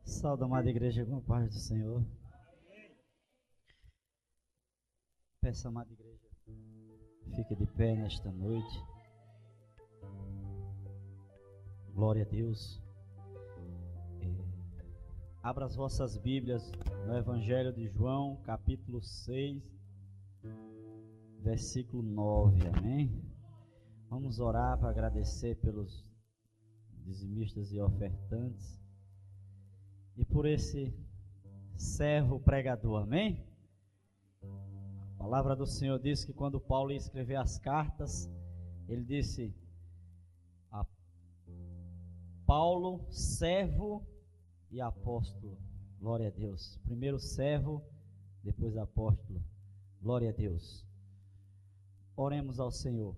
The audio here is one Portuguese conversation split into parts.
Saúde, amada igreja, com a paz do Senhor. Peço, amada igreja, fique de pé nesta noite. Glória a Deus. Abra as vossas Bíblias no Evangelho de João, capítulo 6, versículo 9, amém? Vamos orar para agradecer pelos dizimistas e ofertantes e por esse servo pregador, amém? A palavra do Senhor diz que quando Paulo ia escrever as cartas, ele disse a Paulo, servo e apóstolo. Glória a Deus. Primeiro servo, depois apóstolo. Glória a Deus. Oremos ao Senhor.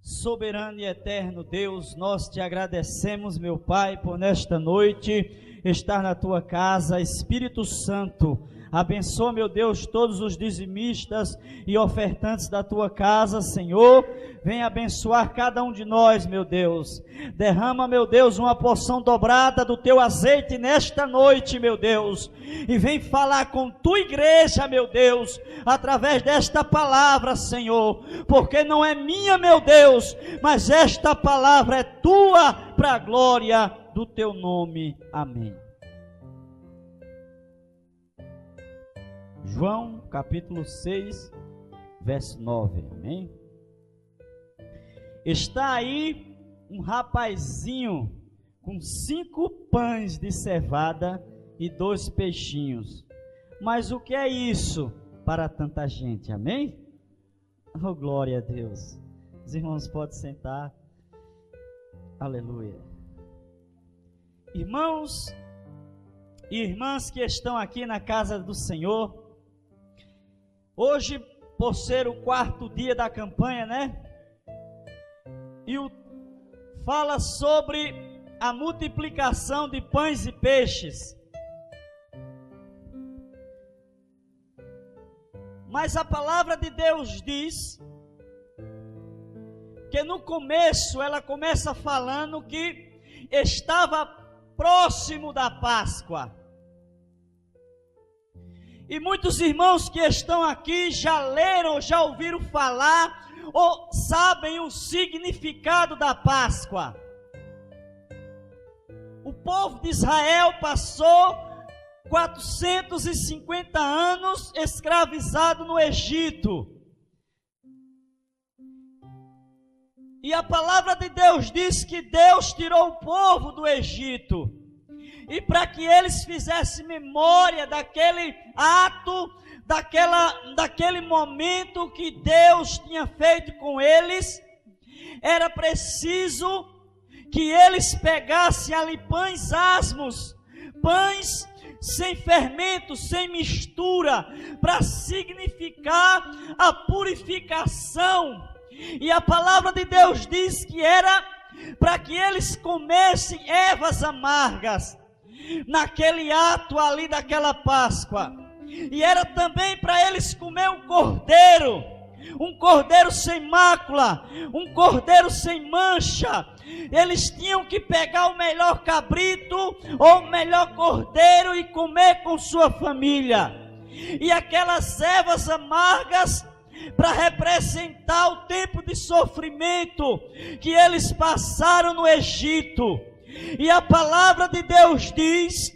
Soberano e eterno Deus, nós te agradecemos, meu Pai, por nesta noite estar na tua casa. Espírito Santo, abençoa, meu Deus, todos os dizimistas e ofertantes da tua casa, Senhor. Venha abençoar cada um de nós, meu Deus. Derrama, meu Deus, uma porção dobrada do teu azeite nesta noite, meu Deus. E vem falar com tua igreja, meu Deus, através desta palavra, Senhor. Porque não é minha, meu Deus, mas esta palavra é tua, para a glória do teu nome. Amém. João, capítulo 6, verso 9, amém? Está aí um rapazinho com 5 pães de cevada e 2 peixinhos. Mas o que é isso para tanta gente, amém? Oh, glória a Deus. Os irmãos podem sentar. Aleluia. Irmãos e irmãs que estão aqui na casa do Senhor, hoje, por ser o 4º dia da campanha, né? E fala sobre a multiplicação de pães e peixes. Mas a palavra de Deus diz que no começo ela começa falando que estava próximo da Páscoa. E muitos irmãos que estão aqui já leram, já ouviram falar ou sabem o significado da Páscoa. O povo de Israel passou 450 anos escravizado no Egito. E a palavra de Deus diz que Deus tirou o povo do Egito. E para que eles fizessem memória daquele ato, daquele momento que Deus tinha feito com eles, era preciso que eles pegassem ali pães asmos, pães sem fermento, sem mistura, para significar a purificação. E a palavra de Deus diz que era para que eles comessem ervas amargas naquele ato ali daquela Páscoa. E era também para eles comer um cordeiro sem mácula, um cordeiro sem mancha. Eles tinham que pegar o melhor cabrito ou o melhor cordeiro e comer com sua família. E aquelas ervas amargas para representar o tempo de sofrimento que eles passaram no Egito. E a palavra de Deus diz,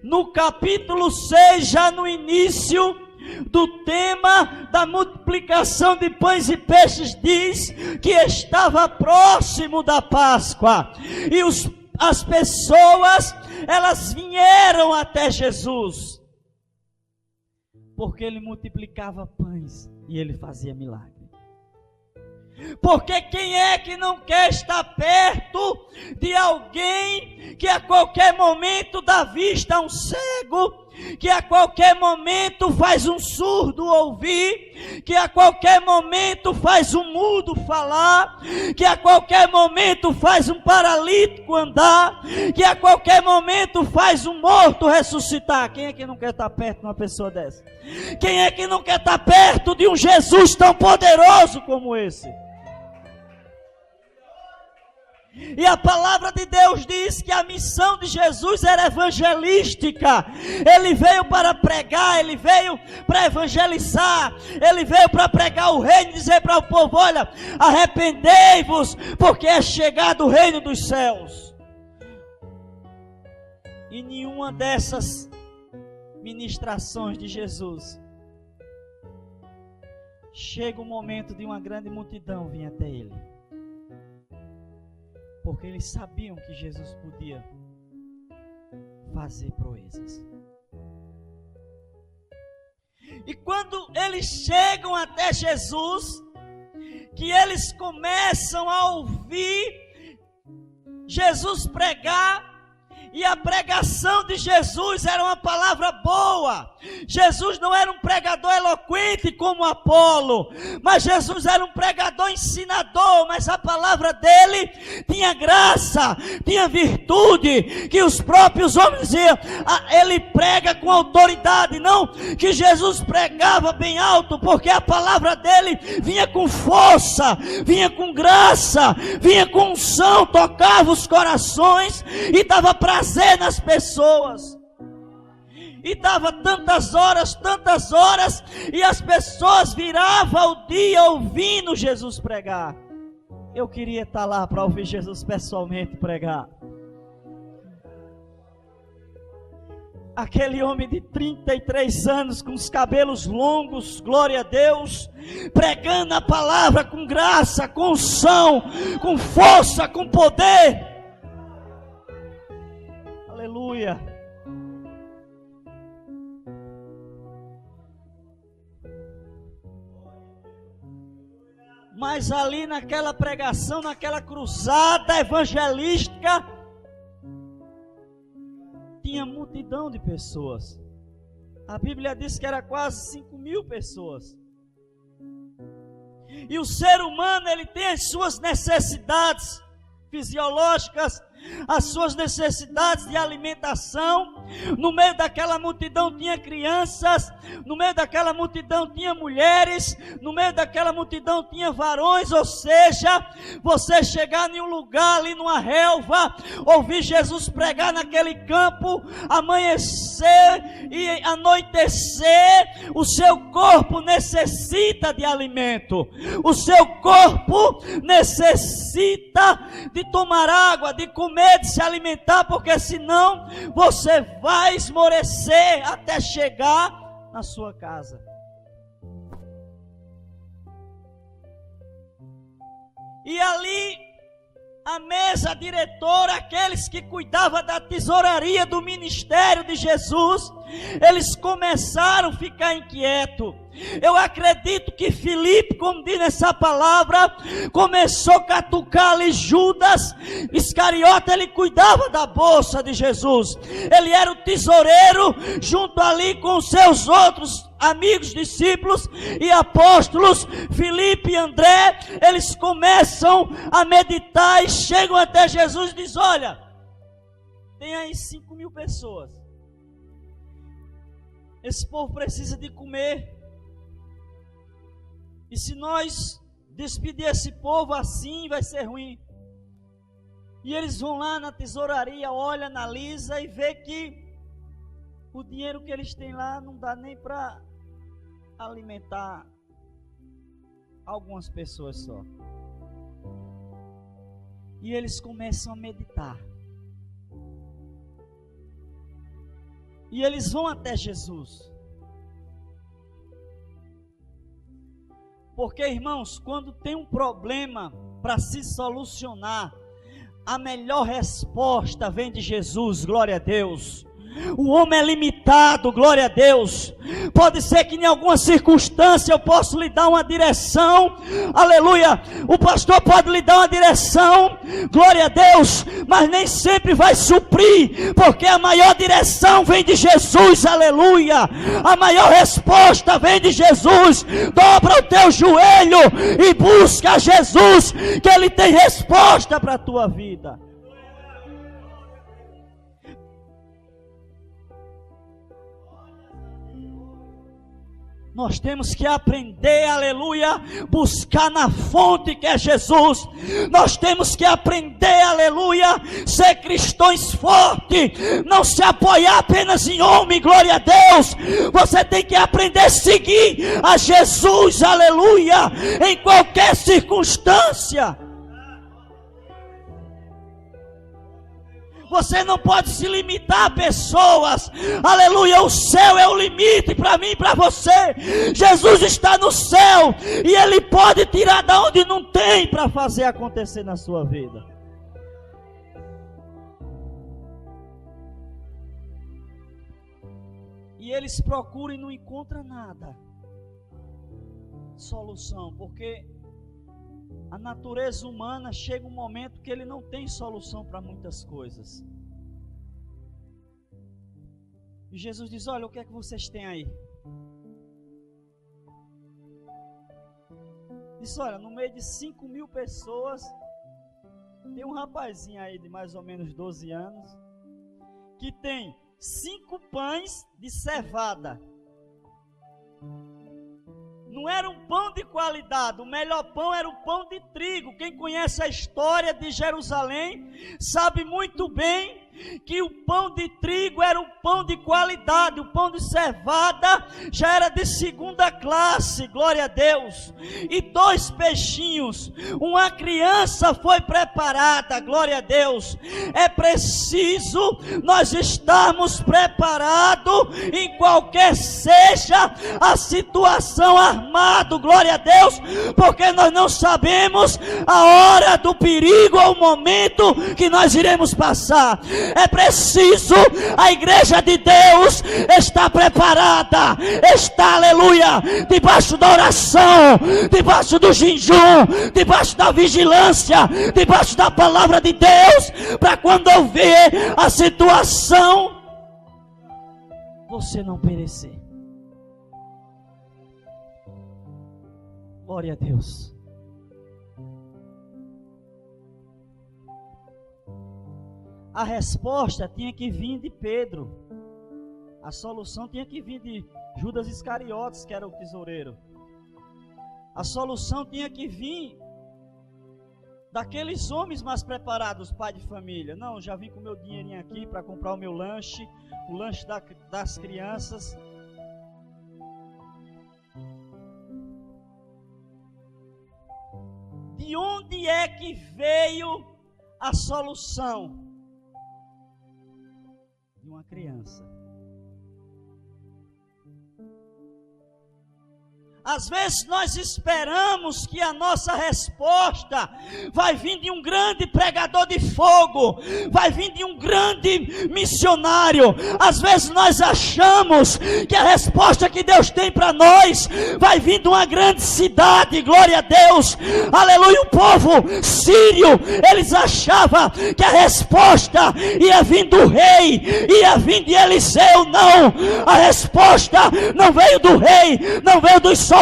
no capítulo 6, já no início do tema da multiplicação de pães e peixes, diz que estava próximo da Páscoa. E as pessoas, elas vieram até Jesus, porque ele multiplicava pães e ele fazia milagre. Porque quem é que não quer estar perto de alguém que a qualquer momento dá vista a um cego, que a qualquer momento faz um surdo ouvir, que a qualquer momento faz um mudo falar, que a qualquer momento faz um paralítico andar, que a qualquer momento faz um morto ressuscitar? Quem é que não quer estar perto de uma pessoa dessa? Quem é que não quer estar perto de um Jesus tão poderoso como esse? E a palavra de Deus diz diz que a missão de Jesus era evangelística. Ele veio para pregar, ele veio para evangelizar, ele veio para pregar o reino e dizer para o povo: olha, arrependei-vos, porque é chegado o reino dos céus. E nenhuma dessas ministrações de Jesus chega o momento de uma grande multidão vir até ele, porque eles sabiam que Jesus podia fazer proezas. E quando eles chegam até Jesus, que eles começam a ouvir Jesus pregar, e a pregação de Jesus era uma palavra boa. Jesus não era um pregador eloquente como Apolo, mas Jesus era um pregador ensinador. Mas a palavra dele tinha graça, tinha virtude, que os próprios homens diziam: ele prega com autoridade. Não que Jesus pregava bem alto, porque a palavra dele vinha com força, vinha com graça, vinha com unção, tocava os corações e dava prazer nas pessoas. E dava tantas horas, e as pessoas viravam o dia ouvindo Jesus pregar. Eu queria estar lá para ouvir Jesus pessoalmente pregar. Aquele homem de 33 anos, com os cabelos longos, glória a Deus, pregando a palavra com graça, com unção, com força, com poder. Aleluia. Mas ali naquela pregação, naquela cruzada evangelística, tinha multidão de pessoas. A Bíblia diz que era quase 5.000 pessoas. E o ser humano, ele tem as suas necessidades fisiológicas, as suas necessidades de alimentação. No meio daquela multidão tinha crianças, no meio daquela multidão tinha mulheres, no meio daquela multidão tinha varões. Ou seja, você chegar em um lugar ali numa relva, ouvir Jesus pregar naquele campo, amanhecer e anoitecer, o seu corpo necessita de alimento, o seu corpo necessita de tomar água, de comer, de se alimentar, porque senão você vai esmorecer até chegar na sua casa. E ali a mesa diretora, aqueles que cuidavam da tesouraria do ministério de Jesus, eles começaram a ficar inquietos. Eu acredito que Filipe, como diz nessa palavra, começou a catucar ali Judas Iscariote. Ele cuidava da bolsa de Jesus, ele era o tesoureiro, junto ali com os seus outros amigos, discípulos e apóstolos, Filipe e André. Eles começam a meditar e chegam até Jesus e dizem: olha, tem aí 5.000 pessoas, esse povo precisa de comer. E se nós despedir esse povo assim, vai ser ruim. E eles vão lá na tesouraria, olham, analisam e vê que o dinheiro que eles têm lá não dá nem para alimentar algumas pessoas só. E eles começam a meditar. E eles vão até Jesus. Porque, irmãos, quando tem um problema para se solucionar, a melhor resposta vem de Jesus, glória a Deus. O homem é limitado, glória a Deus. Pode ser que em alguma circunstância eu possa lhe dar uma direção, aleluia. O pastor pode lhe dar uma direção, glória a Deus, mas nem sempre vai suprir, porque a maior direção vem de Jesus, aleluia. A maior resposta vem de Jesus. Dobra o teu joelho e busca Jesus, que Ele tem resposta para a tua vida. Nós temos que aprender, aleluia, buscar na fonte que é Jesus. Nós temos que aprender, aleluia, ser cristãos fortes, não se apoiar apenas em homem, glória a Deus. Você tem que aprender a seguir a Jesus, aleluia, em qualquer circunstância. Você não pode se limitar a pessoas. Aleluia, o céu é o limite para mim e para você. Jesus está no céu e Ele pode tirar da onde não tem para fazer acontecer na sua vida. E eles procuram e não encontram nada. Solução, porque a natureza humana chega um momento que ele não tem solução para muitas coisas. E Jesus diz: olha, o que é que vocês têm aí? Diz: olha, no meio de 5.000 pessoas, tem um rapazinho aí de mais ou menos 12 anos, que tem 5 pães de cevada. Não era um pão de qualidade, o melhor pão era o pão de trigo. Quem conhece a história de Jerusalém sabe muito bem que o pão de trigo era um pão de qualidade, o pão de cevada já era de segunda classe, glória a Deus. E 2 peixinhos, uma criança foi preparada, glória a Deus. É preciso nós estarmos preparados em qualquer seja a situação armado, glória a Deus, porque nós não sabemos a hora do perigo ou o momento que nós iremos passar. É preciso a igreja de Deus estar preparada, está, aleluia, debaixo da oração, debaixo do jejum, debaixo da vigilância, debaixo da palavra de Deus, para quando ouvir a situação, você não perecer. Glória a Deus. A resposta tinha que vir de Pedro. A solução tinha que vir de Judas Iscariotes, que era o tesoureiro. A solução tinha que vir daqueles homens mais preparados, pai de família. Não, já vim com o meu dinheirinho aqui para comprar o meu lanche, o lanche das crianças. De onde é que veio a solução? De uma criança. Às vezes nós esperamos que a nossa resposta vai vir de um grande pregador de fogo, vai vir de um grande missionário. Às vezes nós achamos que a resposta que Deus tem para nós vai vir de uma grande cidade, glória a Deus, aleluia. O povo sírio, eles achavam que a resposta ia vir do rei, ia vir de Eliseu. Não, a resposta não veio do rei, não veio dos soldados.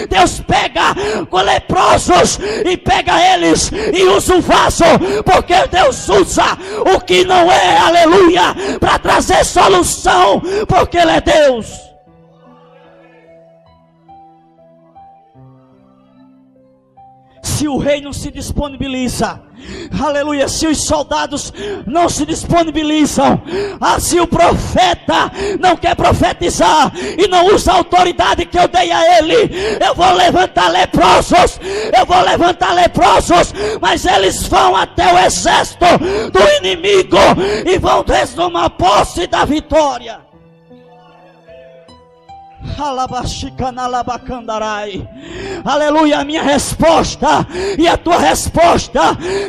Deus pega com leprosos e pega eles e usa o vaso, porque Deus usa o que não é, aleluia, para trazer solução, porque Ele é Deus. Se o rei não se disponibiliza, aleluia, se os soldados não se disponibilizam, se o profeta não quer profetizar e não usa a autoridade que eu dei a ele, eu vou levantar leprosos, mas eles vão até o exército do inimigo e vão tomar posse da vitória. Aleluia. A minha resposta e a tua resposta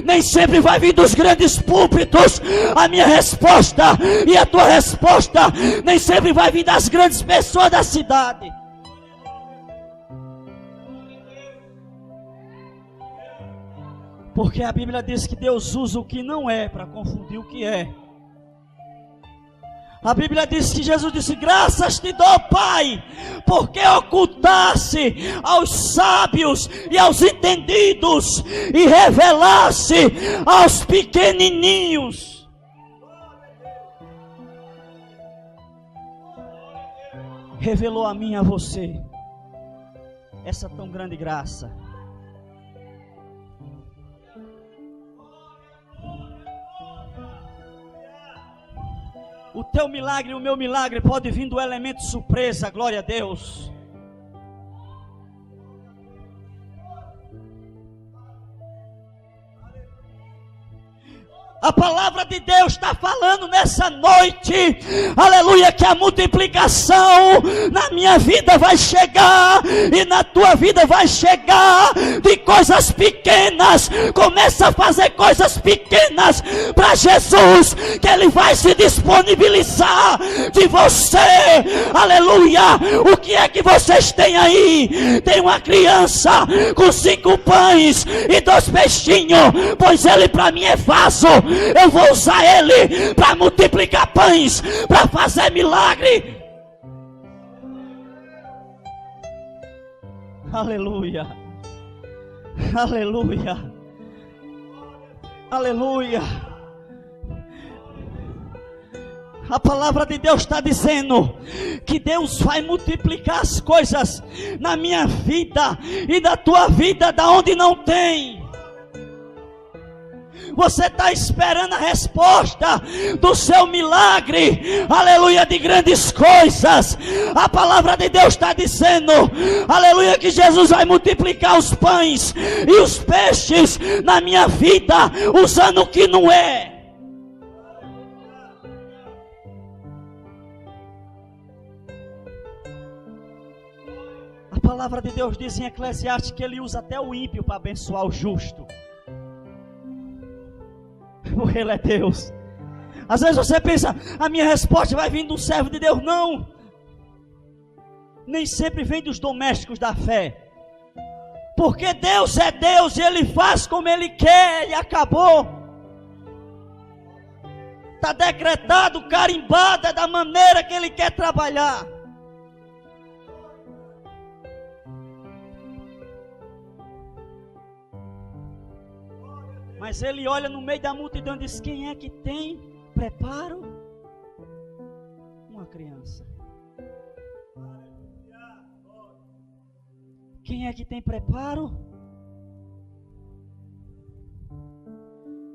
nem sempre vai vir dos grandes púlpitos. A minha resposta e a tua resposta nem sempre vai vir das grandes pessoas da cidade. Porque a Bíblia diz que Deus usa o que não é para confundir o que é. A Bíblia diz que Jesus disse: graças te dou, Pai, porque ocultasse aos sábios e aos entendidos e revelasse aos pequenininhos. revelou a mim e a você essa tão grande graça. O teu milagre e o meu milagre pode vir do elemento surpresa, glória a Deus. A palavra de Deus está falando nessa noite, aleluia, que a multiplicação na minha vida vai chegar, e na tua vida vai chegar, de coisas pequenas. Começa a fazer coisas pequenas para Jesus, que Ele vai se disponibilizar de você, aleluia. O que é que vocês têm aí? Tem uma criança com 5 pães e 2 peixinhos, pois ele para mim é vaso. Eu vou usar ele para multiplicar pães, para fazer milagre. Aleluia, aleluia, aleluia. A palavra de Deus está dizendo que Deus vai multiplicar as coisas na minha vida e na tua vida, da onde não tem. Você está esperando a resposta do seu milagre, aleluia, de grandes coisas. A palavra de Deus está dizendo, aleluia, que Jesus vai multiplicar os pães e os peixes na minha vida, usando o que não é. A palavra de Deus diz em Eclesiastes que Ele usa até o ímpio para abençoar o justo. Porque Ele é Deus. Às vezes você pensa, a minha resposta vai vir de um servo de Deus. Não, nem sempre vem dos domésticos da fé, porque Deus é Deus e Ele faz como Ele quer, e acabou. Está decretado, carimbado, é da maneira que Ele quer trabalhar. Mas Ele olha no meio da multidão e diz: quem é que tem preparo? Uma criança. Quem é que tem preparo?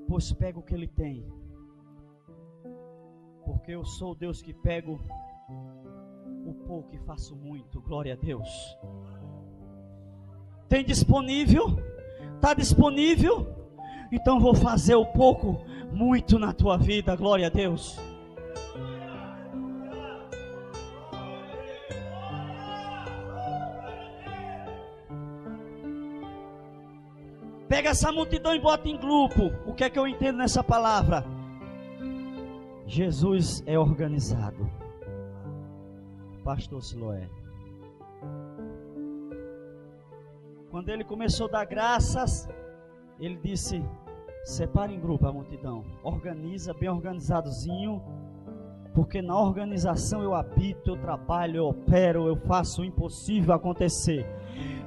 Pois pega o que Ele tem, porque eu sou o Deus que pego o pouco e faço muito. Glória a Deus. Tem disponível? Está disponível? Então vou fazer o pouco muito na tua vida. Glória a Deus. Pega essa multidão e bota em grupo. O que é que eu entendo nessa palavra? Jesus é organizado. Pastor Siloé, quando ele começou a dar graças, ele disse: separa em grupo a multidão, organiza bem organizadozinho, porque na organização eu habito, eu trabalho, eu opero, eu faço o impossível acontecer.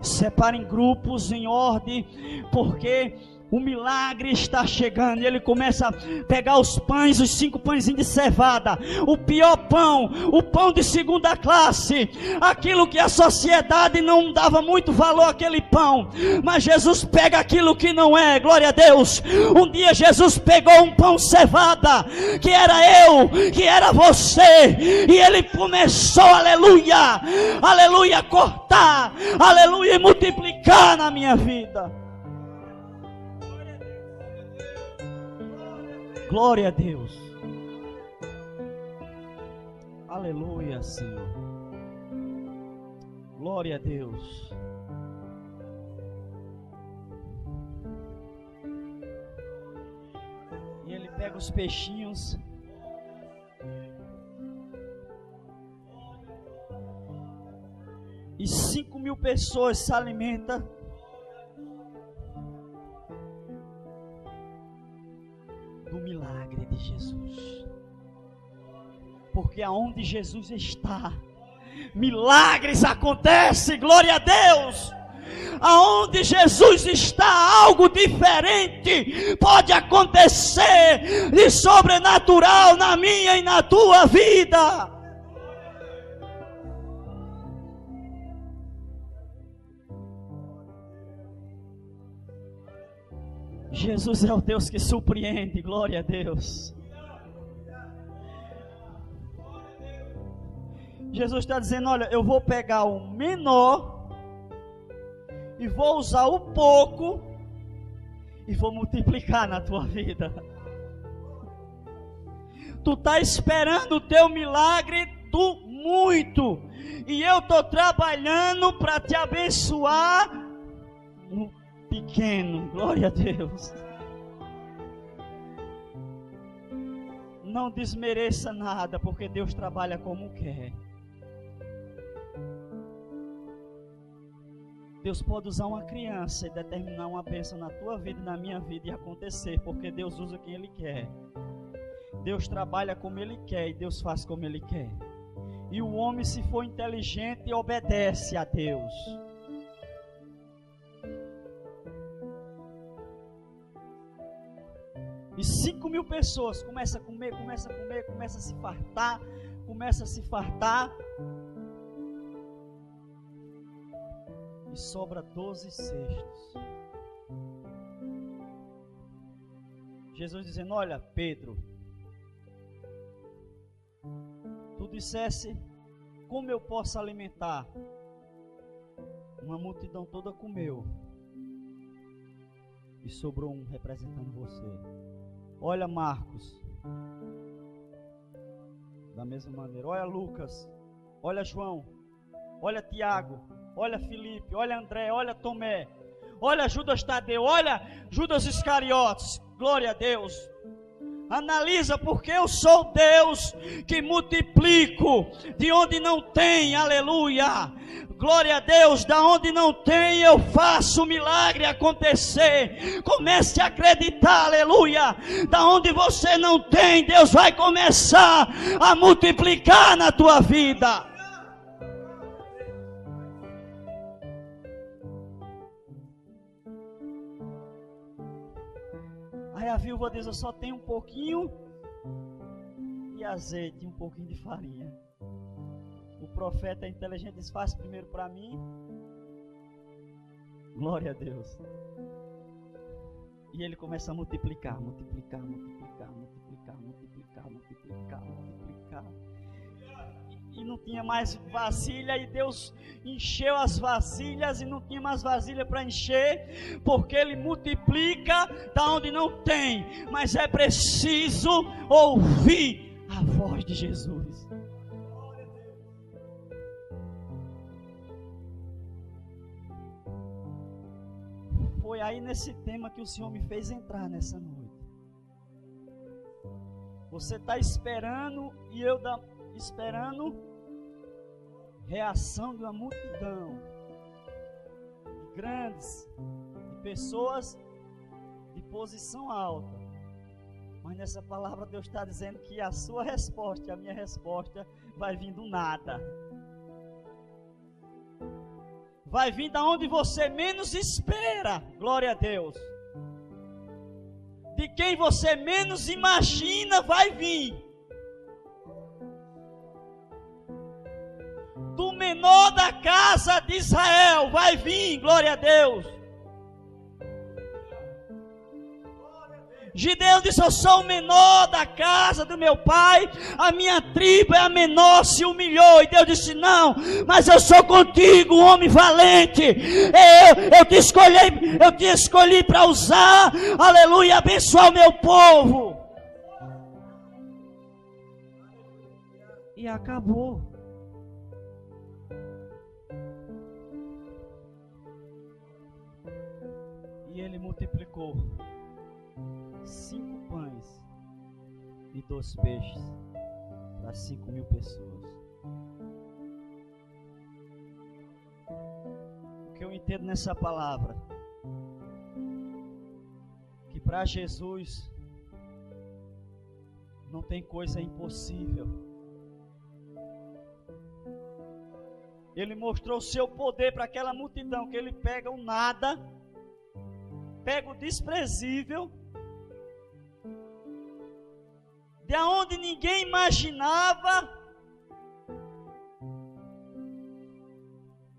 Separa em grupos, em ordem, porque o milagre está chegando. E ele começa a pegar os pães, os 5 pãezinhos de cevada, o pior pão, o pão de segunda classe, aquilo que a sociedade não dava muito valor àquele pão, mas Jesus pega aquilo que não é. Glória a Deus. Um dia Jesus pegou um pão cevada, que era eu, que era você, e ele começou, aleluia, aleluia, a cortar, aleluia, e multiplicar na minha vida. Glória a Deus. Aleluia, Senhor. Glória a Deus. E ele pega os peixinhos. E 5.000 pessoas se alimentam. Do milagre de Jesus. Porque aonde Jesus está, milagres acontecem. Glória a Deus. Aonde Jesus está, algo diferente pode acontecer de sobrenatural na minha e na tua vida. Jesus é o Deus que surpreende, glória a Deus. Jesus está dizendo, olha, eu vou pegar o menor e vou usar o pouco e vou multiplicar na tua vida. Tu está esperando o teu milagre do muito, e eu estou trabalhando para te abençoar no pequeno, glória a Deus. Não desmereça nada, porque Deus trabalha como quer. Deus pode usar uma criança e determinar uma bênção na tua vida e na minha vida e acontecer, porque Deus usa quem Ele quer. Deus trabalha como Ele quer e Deus faz como Ele quer. E o homem, se for inteligente, obedece a Deus. E 5.000 pessoas começam a comer, começam a se fartar. E sobra 12 cestos. Jesus dizendo, olha, Pedro, tu dissesse, como eu posso alimentar? Uma multidão toda comeu. E sobrou um representando você. Olha Marcos, da mesma maneira. Olha Lucas, olha João, olha Tiago, olha Filipe, olha André, olha Tomé, olha Judas Tadeu, olha Judas Iscariotes. Glória a Deus. Analisa, porque eu sou Deus que multiplico de onde não tem, aleluia. Glória a Deus, da onde não tem eu faço o milagre acontecer. Comece a acreditar, aleluia. Da onde você não tem, Deus vai começar a multiplicar na tua vida. Aí a viúva diz, eu só tenho um pouquinho de azeite e um pouquinho de farinha. O profeta é inteligente, diz, faz primeiro para mim. Glória a Deus. E ele começa a multiplicar. E não tinha mais vasilha, e Deus encheu as vasilhas, e não tinha mais vasilha para encher, porque Ele multiplica da onde não tem, mas é preciso ouvir a voz de Jesus. Foi aí nesse tema que o Senhor me fez entrar nessa noite. Você está esperando, e eu esperando reação de uma multidão de grandes, de pessoas de posição alta. Mas nessa palavra Deus está dizendo que a sua resposta e a minha resposta vai vir do nada. Vai vir da onde você menos espera. Glória a Deus. De quem você menos imagina vai vir. Do menor da casa de Israel vai vir, glória a Deus. Gideão disse, eu sou o menor da casa do meu pai, a minha tribo é a menor, se humilhou. E Deus disse, não, mas eu sou contigo, um homem valente. Eu te escolhi para usar, aleluia, abençoar o meu povo. E acabou. E ele multiplicou 5 pães e 2 peixes para 5.000 pessoas. O que eu entendo nessa palavra, que para Jesus não tem coisa impossível. Ele mostrou o seu poder para aquela multidão, que ele pega o nada, pega o desprezível, de onde ninguém imaginava,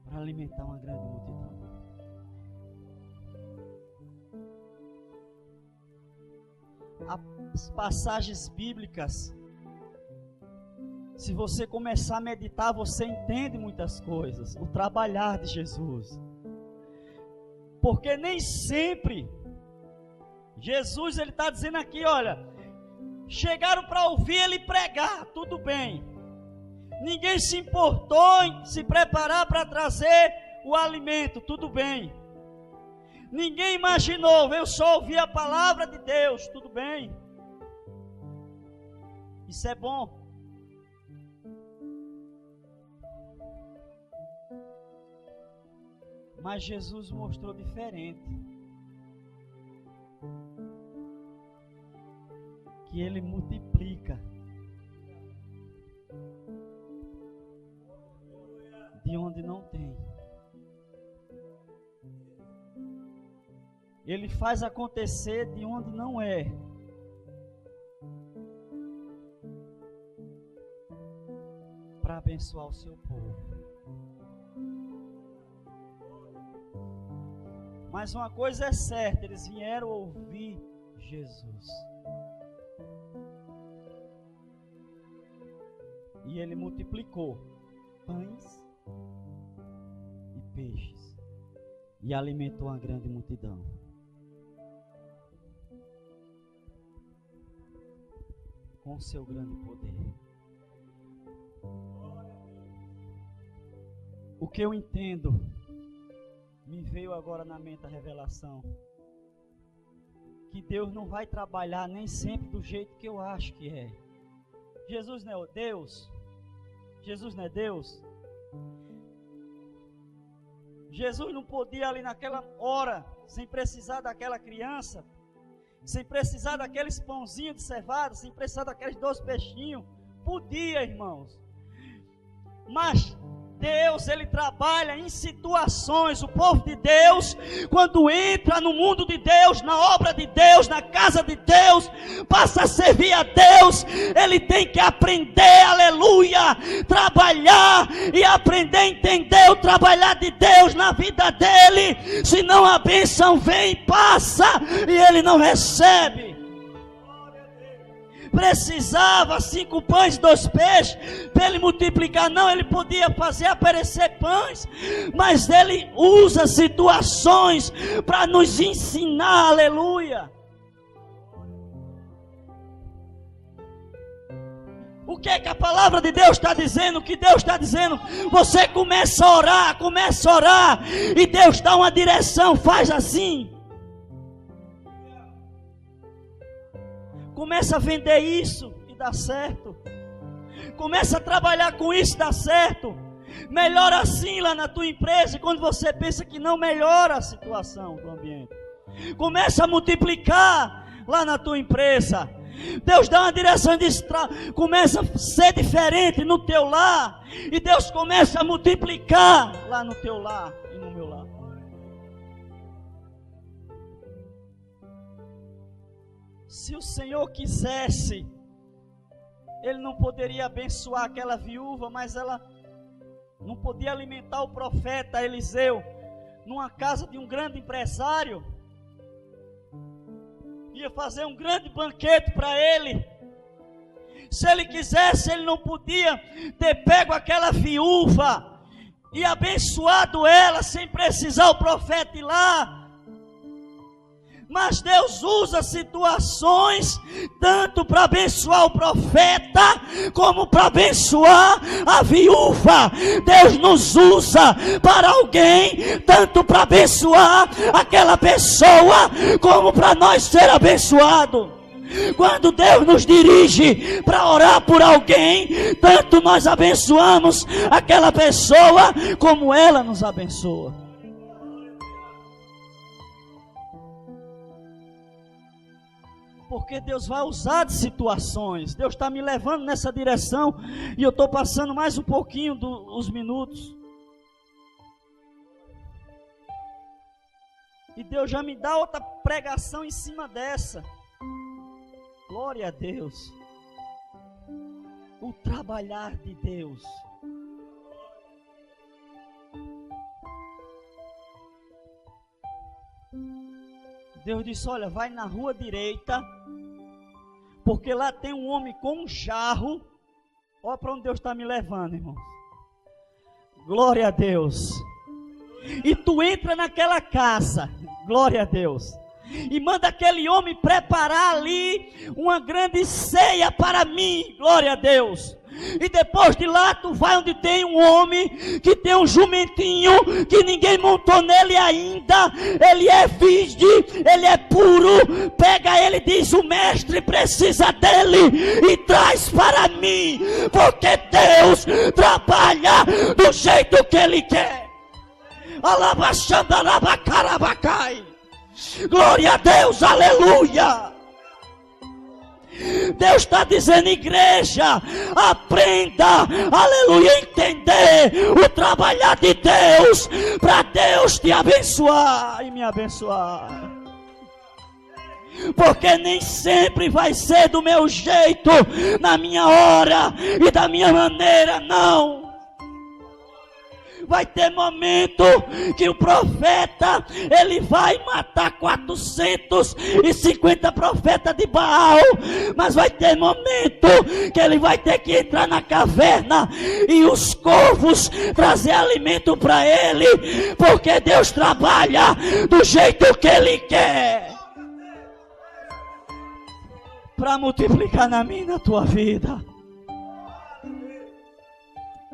para alimentar uma grande multidão. as passagens bíblicas, se você começar a meditar, você entende muitas coisas. O trabalhar de Jesus. Porque nem sempre Jesus, ele está dizendo aqui, olha, chegaram para ouvir ele pregar, tudo bem. Ninguém se importou em se preparar para trazer o alimento, tudo bem. Ninguém imaginou, veio só ouvir a palavra de Deus, tudo bem. Isso é bom. Mas Jesus mostrou diferente. Que ele multiplica de onde não tem. Ele faz acontecer de onde não é. Para abençoar o seu povo. Mas uma coisa é certa, eles vieram ouvir Jesus. E ele multiplicou pães e peixes. E alimentou uma grande multidão. Com seu grande poder. O que eu entendo, me veio agora na mente a revelação, que Deus não vai trabalhar nem sempre do jeito que eu acho que é. Jesus não é Deus? Jesus não é Deus? Jesus não podia ali naquela hora, sem precisar daquela criança, sem precisar daqueles pãozinhos de cevada, sem precisar daqueles 12 peixinhos. Podia, irmãos. Mas Deus, ele trabalha em situações. O povo de Deus, quando entra no mundo de Deus, na obra de Deus, na casa de Deus, passa a servir a Deus, ele tem que aprender, aleluia, trabalhar e aprender a entender o trabalhar de Deus na vida dele, senão a bênção vem e passa e ele não recebe. Precisava 5 pães e 2 peixes para ele multiplicar. Não, ele podia fazer aparecer pães, mas ele usa situações para nos ensinar, aleluia. O que é que a palavra de Deus está dizendo? O que Deus está dizendo? Você começa a orar, e Deus dá uma direção, faz assim. Começa a vender isso e dá certo. Começa a trabalhar com isso e dá certo. Melhora assim lá na tua empresa, e quando você pensa que não, melhora a situação do ambiente. Começa a multiplicar lá na tua empresa. Deus dá uma direção e diz, começa a ser diferente no teu lar. E Deus começa a multiplicar lá no teu lar e no meu lar. Se o Senhor quisesse, Ele não poderia abençoar aquela viúva, mas ela não podia alimentar o profeta Eliseu numa casa de um grande empresário. Ia fazer um grande banquete para ele. Se ele quisesse, ele não podia ter pego aquela viúva e abençoado ela sem precisar o profeta ir lá. Mas Deus usa situações tanto para abençoar o profeta como para abençoar a viúva. Deus nos usa para alguém, tanto para abençoar aquela pessoa como para nós ser abençoado. Quando Deus nos dirige para orar por alguém, tanto nós abençoamos aquela pessoa como ela nos abençoa. Porque Deus vai usar de situações. Deus está me levando nessa direção. E eu estou passando mais um pouquinho dos minutos. E Deus já me dá outra pregação em cima dessa. Glória a Deus. O trabalhar de Deus. Deus disse, olha, vai na rua direita Porque lá tem um homem com um jarro. Olha para onde Deus está me levando, irmão. Glória a Deus. E tu entra naquela casa, glória a Deus, e manda aquele homem preparar ali uma grande ceia para mim, glória a Deus. E depois de lá tu vai onde tem um homem que tem um jumentinho que ninguém montou nele ainda, ele é virgem, ele é puro, pega ele e diz: o mestre precisa dele e traz para mim, porque Deus trabalha do jeito que ele quer. Alabaxandarabacai. Glória a Deus, aleluia. Deus está dizendo: igreja, aprenda, aleluia, a entender o trabalhar de Deus, para Deus te abençoar e me abençoar. Porque nem sempre vai ser do meu jeito, na minha hora e da minha maneira, não. Vai ter momento que o profeta, ele vai matar 450 profetas de Baal, mas vai ter momento que ele vai ter que entrar na caverna e os corvos trazer alimento para ele, porque Deus trabalha do jeito que ele quer, para multiplicar na minha e na tua vida.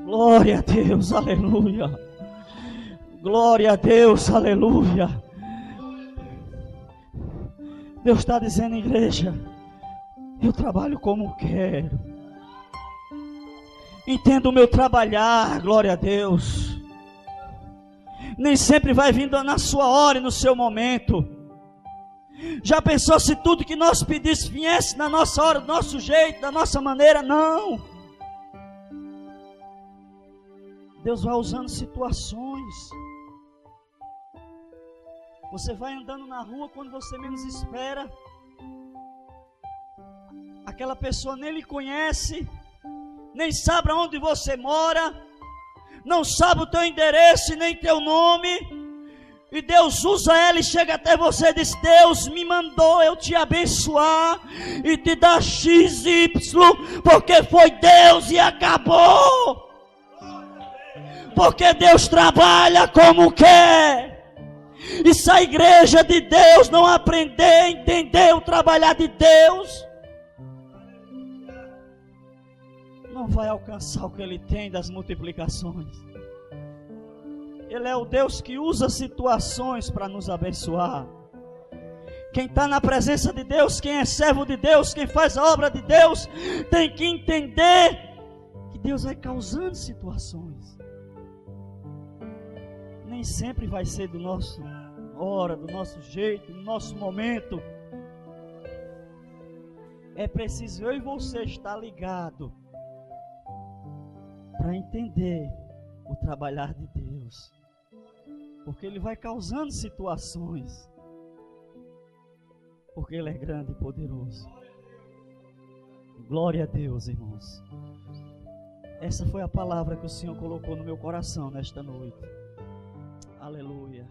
Glória a Deus, aleluia. Glória a Deus, aleluia. Deus está dizendo: igreja, eu trabalho como quero. Entenda o meu trabalhar, glória a Deus. Nem sempre vai vindo na sua hora e no seu momento. Já pensou se tudo que nós pedíssemos viesse na nossa hora, do nosso jeito, da nossa maneira? Não. Deus vai usando situações. Você vai andando na rua, quando você menos espera, aquela pessoa nem lhe conhece, nem sabe onde você mora, não sabe o teu endereço e nem teu nome, e Deus usa ela e chega até você e diz: Deus me mandou eu te abençoar e te dar XY, porque foi Deus e acabou. Porque Deus trabalha como quer. E se a igreja de Deus não aprender a entender o trabalhar de Deus, não vai alcançar o que Ele tem das multiplicações. Ele é o Deus que usa situações para nos abençoar. Quem está na presença de Deus, quem é servo de Deus, quem faz a obra de Deus, tem que entender que Deus vai causando situações. Nem sempre vai ser do nosso hora, do nosso jeito, do nosso momento. É preciso eu e você estar ligado para entender o trabalhar de Deus, porque Ele vai causando situações, porque Ele é grande e poderoso. Glória a Deus, irmãos. Essa foi a palavra que o Senhor colocou no meu coração nesta noite. Aleluia.